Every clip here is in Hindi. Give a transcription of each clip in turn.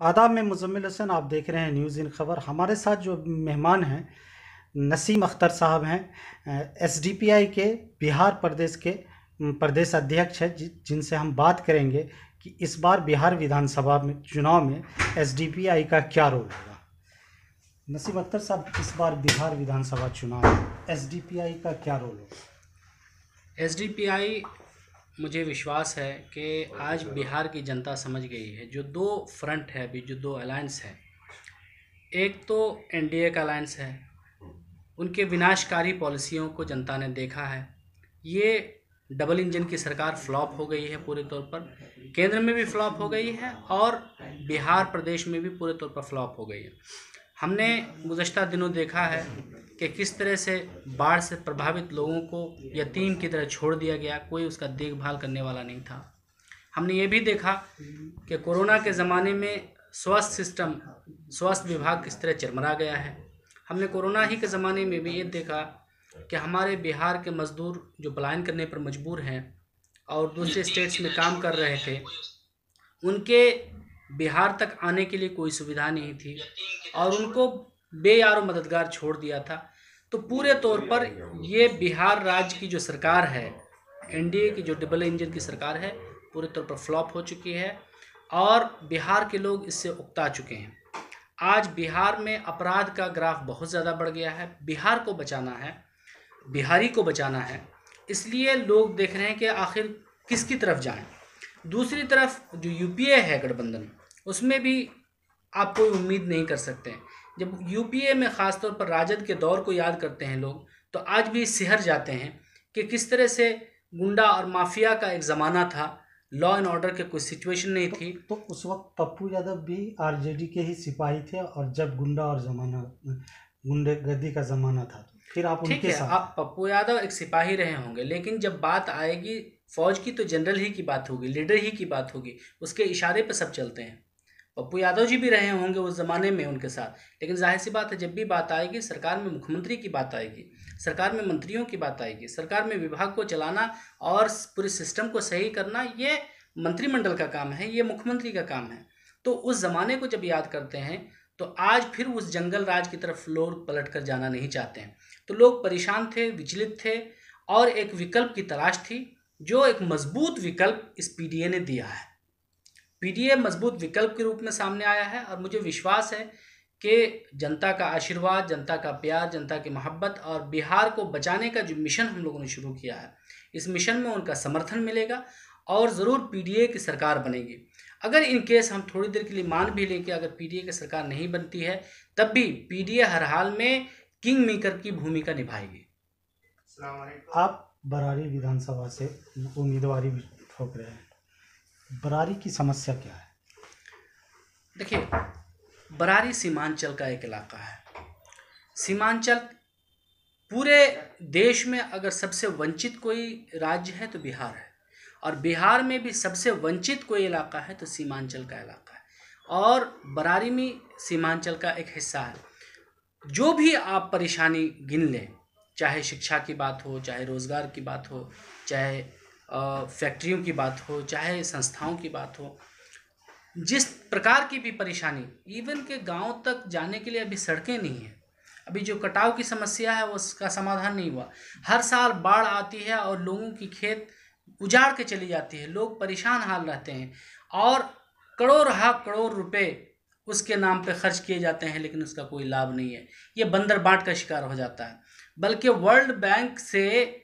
आदाब, में मुज़म्मिल हसन। आप देख रहे हैं न्यूज़ इन खबर। हमारे साथ जो मेहमान हैं नसीम अख्तर साहब हैं, एसडीपीआई के बिहार प्रदेश के प्रदेश अध्यक्ष हैं, जिनसे हम बात करेंगे कि इस बार बिहार विधानसभा में चुनाव में एसडीपीआई का क्या रोल होगा। नसीम अख्तर साहब, इस बार बिहार विधानसभा चुनाव में एसडीपीआई का क्या रोल होगा? एसडीपीआई, मुझे विश्वास है कि आज बिहार की जनता समझ गई है। जो दो फ्रंट है, अभी जो दो अलायंस है, एक तो एनडीए का अलायंस है, उनके विनाशकारी पॉलिसियों को जनता ने देखा है। ये डबल इंजन की सरकार फ्लॉप हो गई है पूरे तौर पर, केंद्र में भी फ्लॉप हो गई है और बिहार प्रदेश में भी पूरे तौर पर फ्लॉप हो गई है। हमने गुज़श्ता दिनों देखा है कि किस तरह से बाढ़ से प्रभावित लोगों को यतीम की तरह छोड़ दिया गया, कोई उसका देखभाल करने वाला नहीं था। हमने ये भी देखा कि कोरोना के ज़माने में स्वास्थ्य विभाग किस तरह चरमरा गया है। हमने कोरोना ही के ज़माने में भी ये देखा कि हमारे बिहार के मज़दूर जो पलायन करने पर मजबूर हैं और दूसरे स्टेट्स में काम कर रहे थे, उनके बिहार तक आने के लिए कोई सुविधा नहीं थी और उनको बेयारो मददगार छोड़ दिया था। तो पूरे तौर पर ये बिहार राज्य की जो सरकार है, एनडीए की जो डबल इंजन की सरकार है, पूरे तौर पर फ्लॉप हो चुकी है और बिहार के लोग इससे उकता चुके हैं। आज बिहार में अपराध का ग्राफ बहुत ज़्यादा बढ़ गया है। बिहार को बचाना है, बिहारी को बचाना है, इसलिए लोग देख रहे हैं कि आखिर किसकी तरफ जाएं। दूसरी तरफ जो यूपीए है गठबंधन, उसमें भी आप कोई उम्मीद नहीं कर सकते हैं। जब यूपीए में ख़ासतौर पर राजद के दौर को याद करते हैं लोग, तो आज भी सिहर जाते हैं कि किस तरह से गुंडा और माफिया का एक ज़माना था, लॉ एंड ऑर्डर के कोई सिचुएशन नहीं थी। तो उस वक्त पप्पू यादव भी आरजेडी के ही सिपाही थे, और जब गुंडेगर्दी का ज़माना था, फिर आप ठीक उनके है, साथ। आप पप्पू यादव एक सिपाही रहे होंगे, लेकिन जब बात आएगी फौज की तो जनरल ही की बात होगी, लीडर ही की बात होगी, उसके इशारे पर सब चलते हैं। पप्पू यादव जी भी रहे होंगे उस ज़माने में उनके साथ, लेकिन जाहिर सी बात है जब भी बात आएगी सरकार में मुख्यमंत्री की बात आएगी, सरकार में मंत्रियों की बात आएगी, सरकार में विभाग को चलाना और पूरे सिस्टम को सही करना, ये मंत्रिमंडल का काम है, ये मुख्यमंत्री का काम है। तो उस ज़माने को जब याद करते हैं तो आज फिर उस जंगल राज की तरफ लोग पलट कर जाना नहीं चाहते हैं। तो लोग परेशान थे, विचलित थे और एक विकल्प की तलाश थी, जो एक मजबूत विकल्प इस पीडीए ने दिया है। पीडीए मजबूत विकल्प के रूप में सामने आया है और मुझे विश्वास है कि जनता का आशीर्वाद, जनता का प्यार, जनता की मोहब्बत और बिहार को बचाने का जो मिशन हम लोगों ने शुरू किया है, इस मिशन में उनका समर्थन मिलेगा और ज़रूर पीडीए की सरकार बनेगी। अगर इन केस हम थोड़ी देर के लिए मान भी लें कि अगर पीडीए की सरकार नहीं बनती है, तब भी पीडीए हर हाल में किंग मेकर की भूमिका निभाएगी। आप बरारी विधानसभा से उम्मीदवारी भी ठोक रहे हैं, बरारी की समस्या क्या है? देखिए, बरारी सीमांचल का एक इलाका है। सीमांचल पूरे देश में अगर सबसे वंचित कोई राज्य है तो बिहार है, और बिहार में भी सबसे वंचित कोई इलाका है तो सीमांचल का इलाका है, और बरारी में सीमांचल का एक हिस्सा है। जो भी आप परेशानी गिन लें, चाहे शिक्षा की बात हो, चाहे रोज़गार की बात हो, चाहे फैक्ट्रियों की बात हो, चाहे संस्थाओं की बात हो, जिस प्रकार की भी परेशानी, इवन के गांव तक जाने के लिए अभी सड़कें नहीं हैं, अभी जो कटाव की समस्या है उसका समाधान नहीं हुआ। हर साल बाढ़ आती है और लोगों की खेत उजाड़ के चली जाती है, लोग परेशान हाल रहते हैं और करोड़ रुपए उसके नाम पे खर्च किए जाते हैं, लेकिन उसका कोई लाभ नहीं है। ये बंदर बांट का शिकार हो जाता है। बल्कि वर्ल्ड बैंक से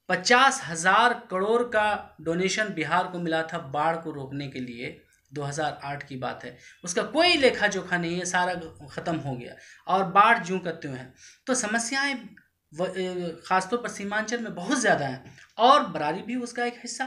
50,000 करोड़ का डोनेशन बिहार को मिला था बाढ़ को रोकने के लिए, 2008 की बात है। उसका कोई लेखा जोखा नहीं है, सारा ख़त्म हो गया और बाढ़ जूं करते हुए हैं। तो समस्याएं ख़ासतौर पर सीमांचल में बहुत ज़्यादा हैं और बरारी भी उसका एक हिस्सा